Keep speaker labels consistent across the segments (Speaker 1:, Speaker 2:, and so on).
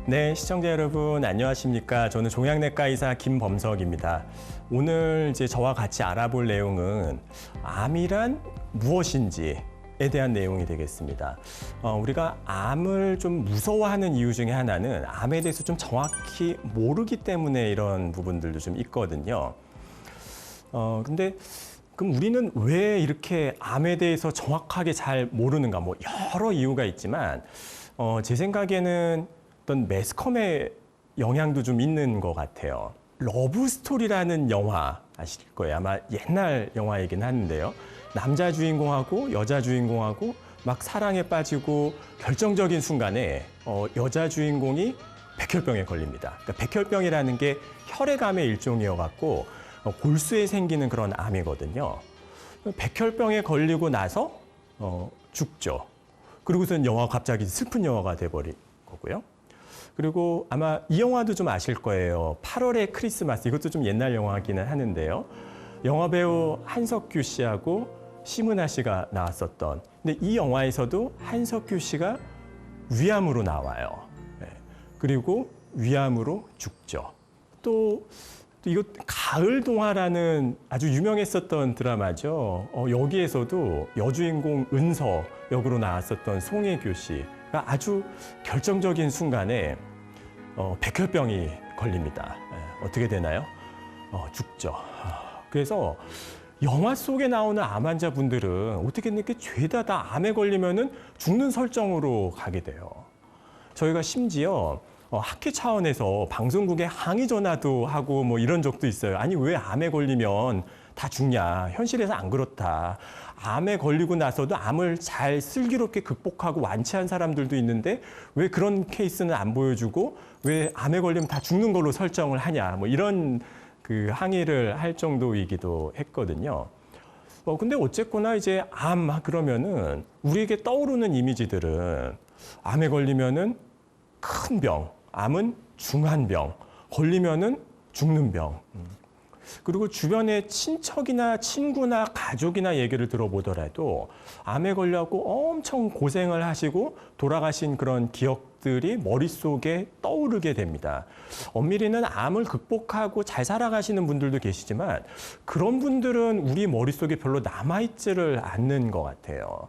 Speaker 1: 네, 시청자 여러분 안녕하십니까? 저는 종양내과 의사 김범석입니다. 오늘 이제 저와 같이 알아볼 내용은 암이란 무엇인지에 대한 내용이 되겠습니다. 우리가 암을 좀 무서워하는 이유 중에 하나는 암에 대해서 좀 정확히 모르기 때문에 이런 부분들도 좀 있거든요. 근데 그럼 우리는 왜 이렇게 암에 대해서 정확하게 잘 모르는가? 뭐 여러 이유가 있지만 제 생각에는 어떤 매스컴의 영향도 좀 있는 것 같아요. 러브스토리라는 영화 아실 거예요. 아마 옛날 영화이긴 하는데요. 남자 주인공하고 여자 주인공하고 막 사랑에 빠지고 결정적인 순간에 여자 주인공이 백혈병에 걸립니다. 그러니까 백혈병이라는 게 혈액암의 일종이어갖고 골수에 생기는 그런 암이거든요. 백혈병에 걸리고 나서 죽죠. 그리고선 영화가 갑자기 슬픈 영화가 돼버린 거고요. 그리고 아마 이 영화도 좀 아실 거예요. 8월의 크리스마스. 이것도 좀 옛날 영화기는 하는데요. 영화배우 한석규 씨하고 심은하 씨가 나왔었던. 근데 이 영화에서도 한석규 씨가 위암으로 나와요. 네. 그리고 위암으로 죽죠. 또 이거 가을 동화라는 아주 유명했었던 드라마죠. 여기에서도 여주인공 은서 역으로 나왔었던 송혜교 씨가 아주 결정적인 순간에 백혈병이 걸립니다. 어떻게 되나요? 죽죠. 그래서 영화 속에 나오는 암 환자분들은 어떻게 이렇게 죄다 다 암에 걸리면은 죽는 설정으로 가게 돼요. 저희가 심지어 학회 차원에서 방송국에 항의 전화도 하고 뭐 이런 적도 있어요. 아니 왜 암에 걸리면 다 죽냐. 현실에서 안 그렇다. 암에 걸리고 나서도 암을 잘 슬기롭게 극복하고 완치한 사람들도 있는데 왜 그런 케이스는 안 보여주고 왜 암에 걸리면 다 죽는 걸로 설정을 하냐. 뭐 이런 그 항의를 할 정도이기도 했거든요. 근데 어쨌거나 이제 암 그러면은 우리에게 떠오르는 이미지들은 암에 걸리면은 큰 병, 암은 중한 병, 걸리면은 죽는 병. 그리고 주변에 친척이나 친구나 가족이나 얘기를 들어보더라도 암에 걸려갖고 엄청 고생을 하시고 돌아가신 그런 기억들이 머릿속에 떠오르게 됩니다. 엄밀히는 암을 극복하고 잘 살아가시는 분들도 계시지만 그런 분들은 우리 머릿속에 별로 남아있지를 않는 것 같아요.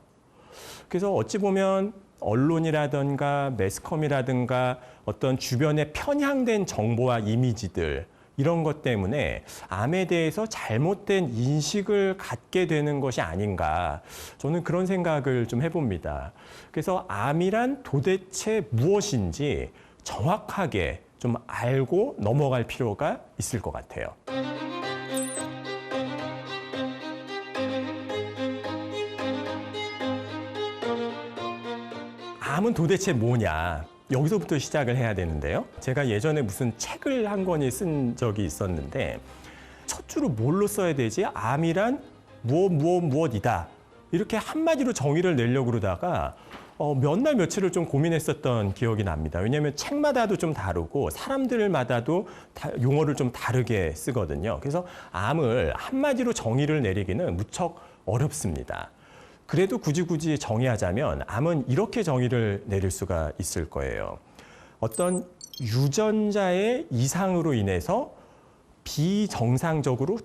Speaker 1: 그래서 어찌 보면 언론이라든가 매스컴이라든가 어떤 주변에 편향된 정보와 이미지들 이런 것 때문에 암에 대해서 잘못된 인식을 갖게 되는 것이 아닌가. 저는 그런 생각을 좀 해봅니다. 그래서 암이란 도대체 무엇인지 정확하게 좀 알고 넘어갈 필요가 있을 것 같아요. 암은 도대체 뭐냐? 여기서부터 시작을 해야 되는데요. 제가 예전에 무슨 책을 한 권을 쓴 적이 있었는데 첫 줄을 뭘로 써야 되지? 암이란 무엇이다. 이렇게 한마디로 정의를 내려고 그러다가 몇 날 며칠을 좀 고민했었던 기억이 납니다. 왜냐하면 책마다도 좀 다르고 사람들마다도 용어를 좀 다르게 쓰거든요. 그래서 암을 한마디로 정의를 내리기는 무척 어렵습니다. 그래도 굳이 정의하자면 암은 이렇게 정의를 내릴 수가 있을 거예요. 어떤 유전자의 이상으로 인해서 비정상적으로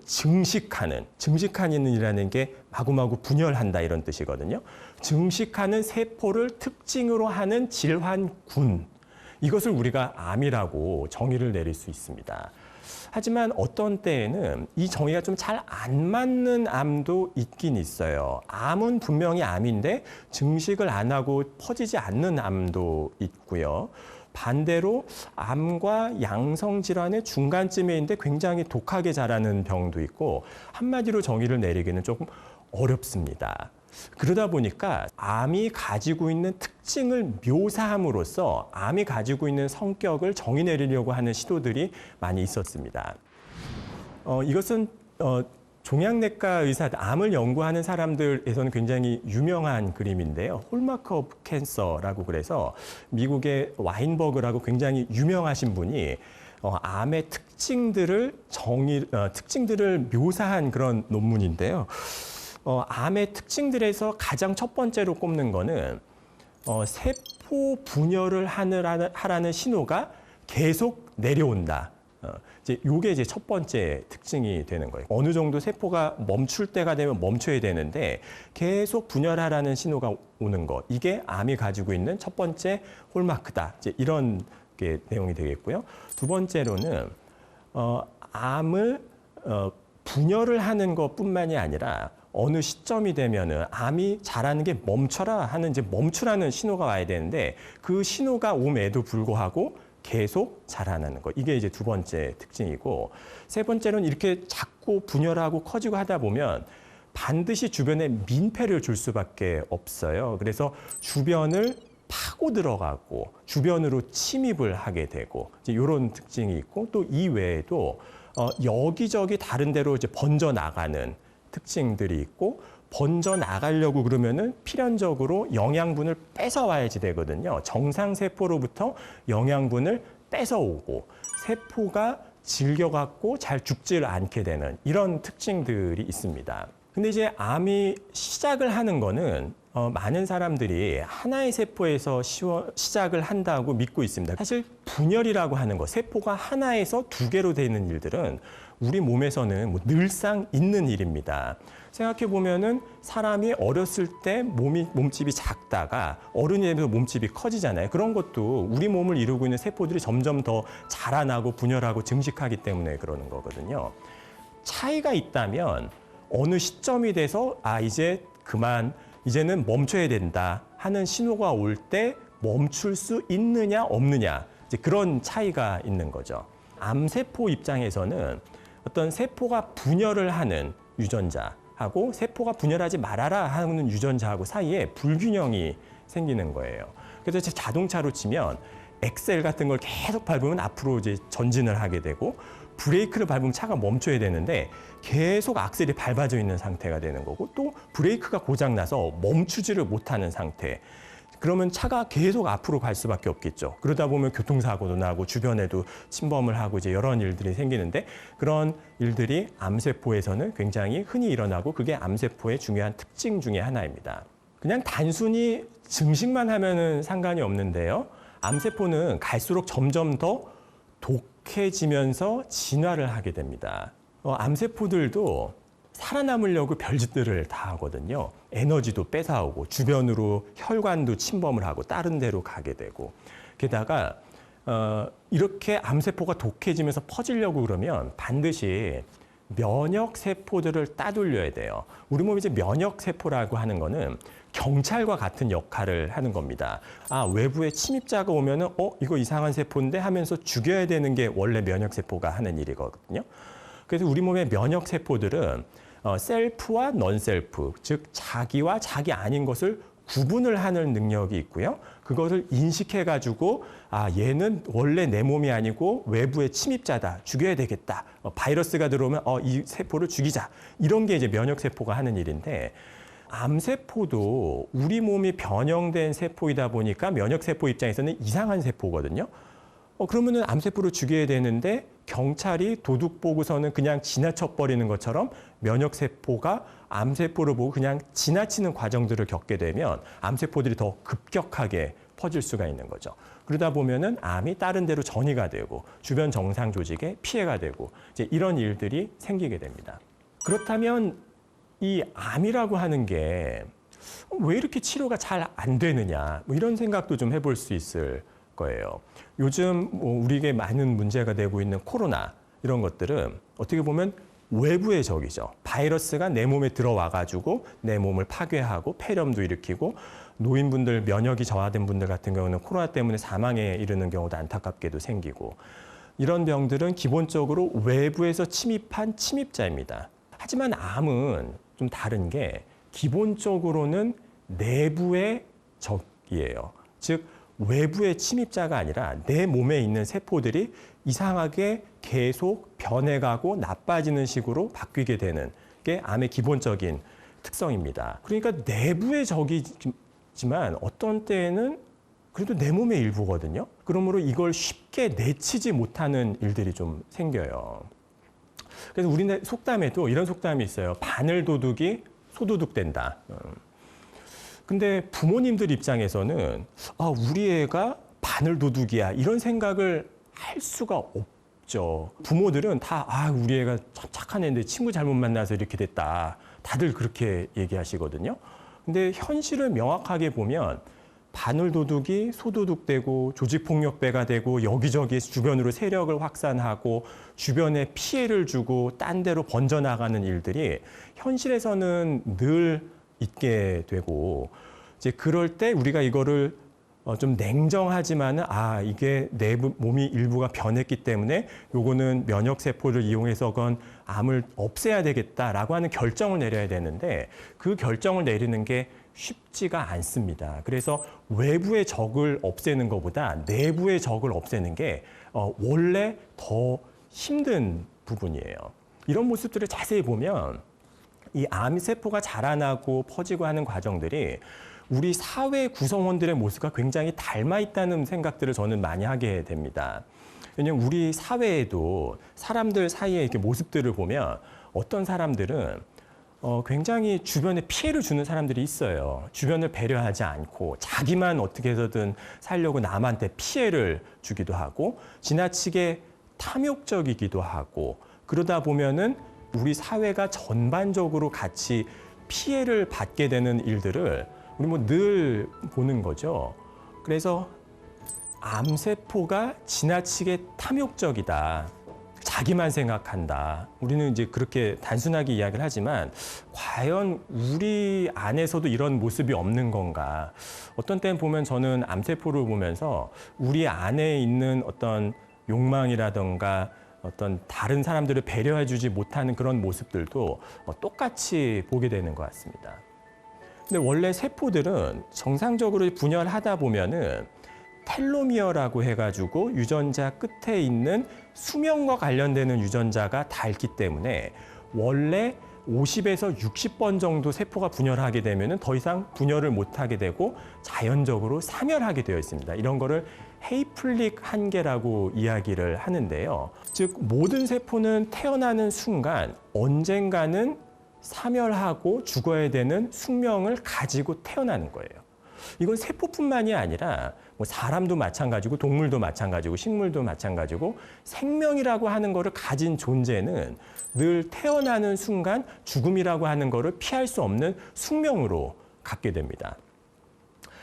Speaker 1: 증식하는이라는 게 마구마구 분열한다 이런 뜻이거든요. 증식하는 세포를 특징으로 하는 질환군. 이것을 우리가 암이라고 정의를 내릴 수 있습니다. 하지만 어떤 때에는 이 정의가 좀 잘 안 맞는 암도 있긴 있어요. 암은 분명히 암인데 증식을 안 하고 퍼지지 않는 암도 있고요. 반대로 암과 양성질환의 중간쯤에 있는데 굉장히 독하게 자라는 병도 있고 한마디로 정의를 내리기는 조금 어렵습니다. 그러다 보니까 암이 가지고 있는 특징을 묘사함으로써 암이 가지고 있는 성격을 정의 내리려고 하는 시도들이 많이 있었습니다. 이것은 종양내과 의사, 암을 연구하는 사람들에서는 굉장히 유명한 그림인데요. 홀마크 오브 캔서라고 그래서 미국의 와인버그라고 굉장히 유명하신 분이 암의 특징들을 묘사한 그런 논문인데요. 암의 특징들에서 가장 첫 번째로 꼽는 거는 세포 세포 분열을 하라는 신호가 계속 내려온다. 이제 요게 이제 첫 번째 특징이 되는 거예요. 어느 정도 세포가 멈출 때가 되면 멈춰야 되는데 계속 분열하라는 신호가 오는 거. 이게 암이 가지고 있는 첫 번째 홀마크다. 이제 이런 게 내용이 되겠고요. 두 번째로는 암을 분열을 하는 것뿐만이 아니라 어느 시점이 되면은 암이 자라는 게 멈춰라 하는 이제 멈추라는 신호가 와야 되는데 그 신호가 옴에도 불구하고 계속 자라나는 것. 이게 이제 두 번째 특징이고 세 번째로는 이렇게 자꾸 분열하고 커지고 하다 보면 반드시 주변에 민폐를 줄 수밖에 없어요. 그래서 주변을 파고 들어가고 주변으로 침입을 하게 되고 이제 이런 특징이 있고 또 이 외에도 여기저기 다른 데로 이제 번져 나가는 특징들이 있고 번져 나가려고 그러면은 필연적으로 영양분을 뺏어 와야지 되거든요. 정상 세포로부터 영양분을 뺏어 오고 세포가 질겨갖고 잘 죽지를 않게 되는 이런 특징들이 있습니다. 근데 이제 암이 시작을 하는 거는 많은 사람들이 하나의 세포에서 시작을 한다고 믿고 있습니다. 사실 분열이라고 하는 거, 세포가 하나에서 두 개로 되는 일들은 우리 몸에서는 뭐 늘상 있는 일입니다. 생각해 보면은 사람이 어렸을 때 몸집이 작다가 어른이 되면서 몸집이 커지잖아요. 그런 것도 우리 몸을 이루고 있는 세포들이 점점 더 자라나고 분열하고 증식하기 때문에 그러는 거거든요. 차이가 있다면 어느 시점이 돼서 이제 그만 이제는 멈춰야 된다 하는 신호가 올 때 멈출 수 있느냐 없느냐 이제 그런 차이가 있는 거죠. 암세포 입장에서는 어떤 세포가 분열을 하는 유전자하고 세포가 분열하지 말아라 하는 유전자하고 사이에 불균형이 생기는 거예요. 그래서 자동차로 치면 엑셀 같은 걸 계속 밟으면 앞으로 이제 전진을 하게 되고 브레이크를 밟으면 차가 멈춰야 되는데 계속 악셀이 밟아져 있는 상태가 되는 거고 또 브레이크가 고장나서 멈추지를 못하는 상태. 그러면 차가 계속 앞으로 갈 수밖에 없겠죠. 그러다 보면 교통사고도 나고 주변에도 침범을 하고 이제 여러 일들이 생기는데 그런 일들이 암세포에서는 굉장히 흔히 일어나고 그게 암세포의 중요한 특징 중에 하나입니다. 그냥 단순히 증식만 하면은 상관이 없는데요. 암세포는 갈수록 점점 더 독해지면서 진화를 하게 됩니다. 암세포들도 살아남으려고 별짓들을 다 하거든요. 에너지도 뺏어오고 주변으로 혈관도 침범을 하고 다른 데로 가게 되고 게다가 이렇게 암세포가 독해지면서 퍼지려고 그러면 반드시 면역세포들을 따돌려야 돼요. 우리 몸이 이제 면역세포라고 하는 거는 경찰과 같은 역할을 하는 겁니다. 외부에 침입자가 오면은 이거 이상한 세포인데 하면서 죽여야 되는 게 원래 면역세포가 하는 일이거든요. 그래서 우리 몸의 면역세포들은 셀프와 넌셀프, 즉 자기와 자기 아닌 것을 구분을 하는 능력이 있고요. 그것을 인식해가지고 얘는 원래 내 몸이 아니고 외부의 침입자다. 죽여야 되겠다. 바이러스가 들어오면 이 세포를 죽이자. 이런 게 이제 면역세포가 하는 일인데 암세포도 우리 몸이 변형된 세포이다 보니까 면역세포 입장에서는 이상한 세포거든요. 그러면은 암세포를 죽여야 되는데 경찰이 도둑 보고서는 그냥 지나쳐버리는 것처럼 면역세포가 암세포를 보고 그냥 지나치는 과정들을 겪게 되면 암세포들이 더 급격하게 퍼질 수가 있는 거죠. 그러다 보면은 암이 다른 데로 전이가 되고 주변 정상 조직에 피해가 되고 이제 이런 일들이 생기게 됩니다. 그렇다면 이 암이라고 하는 게 왜 이렇게 치료가 잘 안 되느냐 뭐 이런 생각도 좀 해볼 수 있을 거예요. 요즘 우리에게 많은 문제가 되고 있는 코로나 이런 것들은 어떻게 보면 외부의 적이죠. 바이러스가 내 몸에 들어와가지고 내 몸을 파괴하고 폐렴도 일으키고 노인분들 면역이 저하된 분들 같은 경우는 코로나 때문에 사망에 이르는 경우도 안타깝게도 생기고 이런 병들은 기본적으로 외부에서 침입한 침입자입니다. 하지만 암은 좀 다른 게 기본적으로는 내부의 적이에요. 즉 외부의 침입자가 아니라 내 몸에 있는 세포들이 이상하게 계속 변해가고 나빠지는 식으로 바뀌게 되는 게 암의 기본적인 특성입니다. 그러니까 내부의 적이지만 어떤 때에는 그래도 내 몸의 일부거든요. 그러므로 이걸 쉽게 내치지 못하는 일들이 좀 생겨요. 그래서 우리나라 속담에도 이런 속담이 있어요. 바늘 도둑이 소도둑 된다. 근데 부모님들 입장에서는 우리 애가 바늘도둑이야 이런 생각을 할 수가 없죠. 부모들은 다 우리 애가 참 착한 애인데 친구 잘못 만나서 이렇게 됐다. 다들 그렇게 얘기하시거든요. 근데 현실을 명확하게 보면 바늘도둑이 소도둑되고 조직폭력배가 되고 여기저기 주변으로 세력을 확산하고 주변에 피해를 주고 딴 데로 번져나가는 일들이 현실에서는 늘 있게 되고 이제 그럴 때 우리가 이거를 좀 냉정하지만은 이게 내 몸이 일부가 변했기 때문에 요거는 면역 세포를 이용해서건 암을 없애야 되겠다라고 하는 결정을 내려야 되는데 그 결정을 내리는 게 쉽지가 않습니다. 그래서 외부의 적을 없애는 것보다 내부의 적을 없애는 게 원래 더 힘든 부분이에요. 이런 모습들을 자세히 보면 이 암세포가 자라나고 퍼지고 하는 과정들이 우리 사회 구성원들의 모습과 굉장히 닮아 있다는 생각들을 저는 많이 하게 됩니다. 왜냐하면 우리 사회에도 사람들 사이에 이렇게 모습들을 보면 어떤 사람들은 굉장히 주변에 피해를 주는 사람들이 있어요. 주변을 배려하지 않고 자기만 어떻게 해서든 살려고 남한테 피해를 주기도 하고 지나치게 탐욕적이기도 하고 그러다 보면은 우리 사회가 전반적으로 같이 피해를 받게 되는 일들을 우리 뭐 늘 보는 거죠. 그래서 암세포가 지나치게 탐욕적이다. 자기만 생각한다. 우리는 이제 그렇게 단순하게 이야기를 하지만 과연 우리 안에서도 이런 모습이 없는 건가? 어떤 때는 보면 저는 암세포를 보면서 우리 안에 있는 어떤 욕망이라던가 어떤 다른 사람들을 배려해주지 못하는 그런 모습들도 똑같이 보게 되는 것 같습니다. 근데 원래 세포들은 정상적으로 분열하다 보면은 텔로미어라고 해가지고 유전자 끝에 있는 수명과 관련되는 유전자가 닳기 때문에 원래 50에서 60번 정도 세포가 분열하게 되면은 더 이상 분열을 못하게 되고 자연적으로 사멸하게 되어 있습니다. 이런 거를 헤이플릭 한계라고 이야기를 하는데요. 즉 모든 세포는 태어나는 순간 언젠가는 사멸하고 죽어야 되는 숙명을 가지고 태어나는 거예요. 이건 세포뿐만이 아니라 뭐 사람도 마찬가지고 동물도 마찬가지고 식물도 마찬가지고 생명이라고 하는 거를 가진 존재는 늘 태어나는 순간 죽음이라고 하는 거를 피할 수 없는 숙명으로 갖게 됩니다.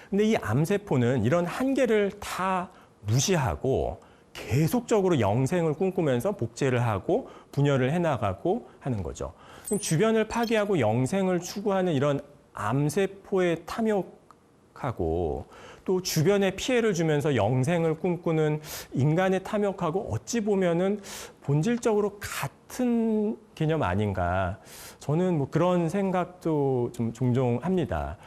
Speaker 1: 근데 이 암세포는 이런 한계를 다 무시하고 계속적으로 영생을 꿈꾸면서 복제를 하고 분열을 해나가고 하는 거죠. 그럼 주변을 파괴하고 영생을 추구하는 이런 암세포의 탐욕하고 또 주변에 피해를 주면서 영생을 꿈꾸는 인간의 탐욕하고 어찌 보면은 본질적으로 같은 개념 아닌가. 저는 뭐 그런 생각도 좀 종종 합니다.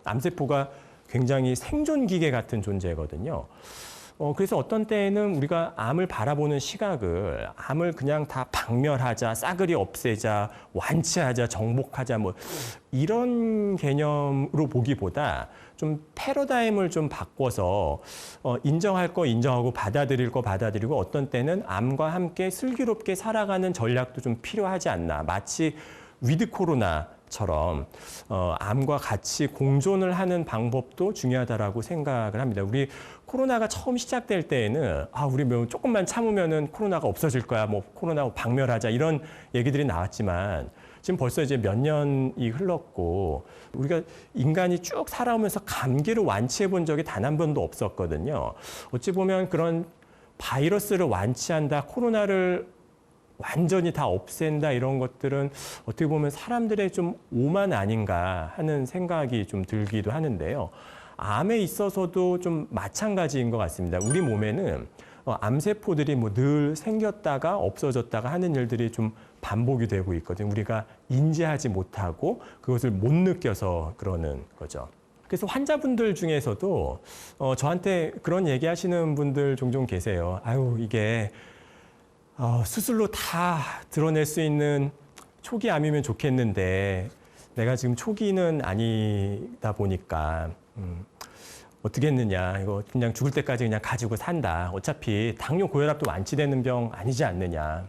Speaker 1: 암세포가 굉장히 생존 기계 같은 존재거든요. 그래서 어떤 때에는 우리가 암을 바라보는 시각을 암을 그냥 다 박멸하자, 싸그리 없애자, 완치하자, 정복하자 뭐 이런 개념으로 보기보다 좀 패러다임을 좀 바꿔서 인정할 거 인정하고 받아들일 거 받아들이고 어떤 때는 암과 함께 슬기롭게 살아가는 전략도 좀 필요하지 않나. 마치 위드 코로나처럼 암과 같이 공존을 하는 방법도 중요하다라고 생각을 합니다. 우리 코로나가 처음 시작될 때에는 우리 뭐 조금만 참으면은 코로나가 없어질 거야. 뭐 코로나 박멸하자 이런 얘기들이 나왔지만 지금 벌써 이제 몇 년이 흘렀고 우리가 인간이 쭉 살아오면서 감기를 완치해 본 적이 단 한 번도 없었거든요. 어찌 보면 그런 바이러스를 완치한다, 코로나를 완전히 다 없앤다 이런 것들은 어떻게 보면 사람들의 좀 오만 아닌가 하는 생각이 좀 들기도 하는데요. 암에 있어서도 좀 마찬가지인 것 같습니다. 우리 몸에는 암세포들이 뭐 늘 생겼다가 없어졌다가 하는 일들이 좀 반복이 되고 있거든요. 우리가 인지하지 못하고 그것을 못 느껴서 그러는 거죠. 그래서 환자분들 중에서도 저한테 그런 얘기하시는 분들 종종 계세요. 이게 수술로 다 드러낼 수 있는 초기 암이면 좋겠는데 내가 지금 초기는 아니다 보니까 어떻게 했느냐. 이거 그냥 죽을 때까지 그냥 가지고 산다. 어차피 당뇨 고혈압도 완치되는 병 아니지 않느냐.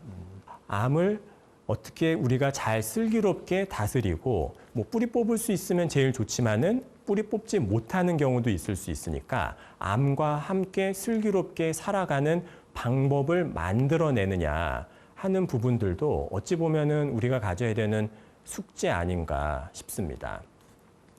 Speaker 1: 암을 어떻게 우리가 잘 슬기롭게 다스리고 뭐 뿌리 뽑을 수 있으면 제일 좋지만은 뿌리 뽑지 못하는 경우도 있을 수 있으니까 암과 함께 슬기롭게 살아가는 방법을 만들어내느냐 하는 부분들도 어찌 보면은 우리가 가져야 되는 숙제 아닌가 싶습니다.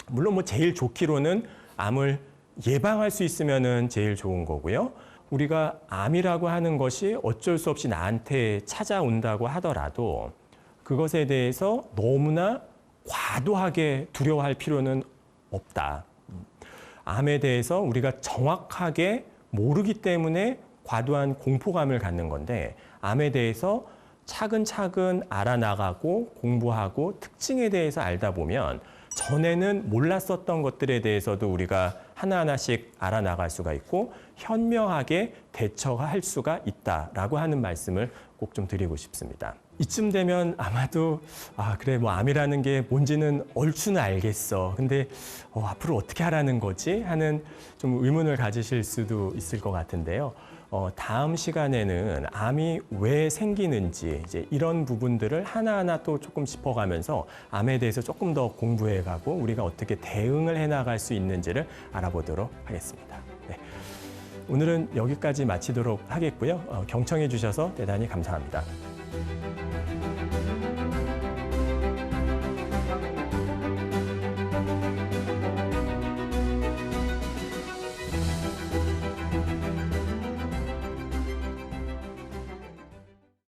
Speaker 1: 물론 뭐 제일 좋기로는 암을 예방할 수 있으면은 제일 좋은 거고요. 우리가 암이라고 하는 것이 어쩔 수 없이 나한테 찾아온다고 하더라도 그것에 대해서 너무나 과도하게 두려워할 필요는 없다. 암에 대해서 우리가 정확하게 모르기 때문에 과도한 공포감을 갖는 건데 암에 대해서 차근차근 알아나가고 공부하고 특징에 대해서 알다 보면 전에는 몰랐었던 것들에 대해서도 우리가 하나하나씩 알아나갈 수가 있고 현명하게 대처할 수가 있다라고 하는 말씀을 꼭 좀 드리고 싶습니다. 이쯤 되면 아마도 그래 뭐 암이라는 게 뭔지는 얼추는 알겠어. 근데 앞으로 어떻게 하라는 거지? 하는 좀 의문을 가지실 수도 있을 것 같은데요. 다음 시간에는 암이 왜 생기는지 이제 이런 부분들을 하나하나 또 조금 짚어가면서 암에 대해서 조금 더 공부해가고 우리가 어떻게 대응을 해나갈 수 있는지를 알아보도록 하겠습니다. 네. 오늘은 여기까지 마치도록 하겠고요. 경청해 주셔서 대단히 감사합니다.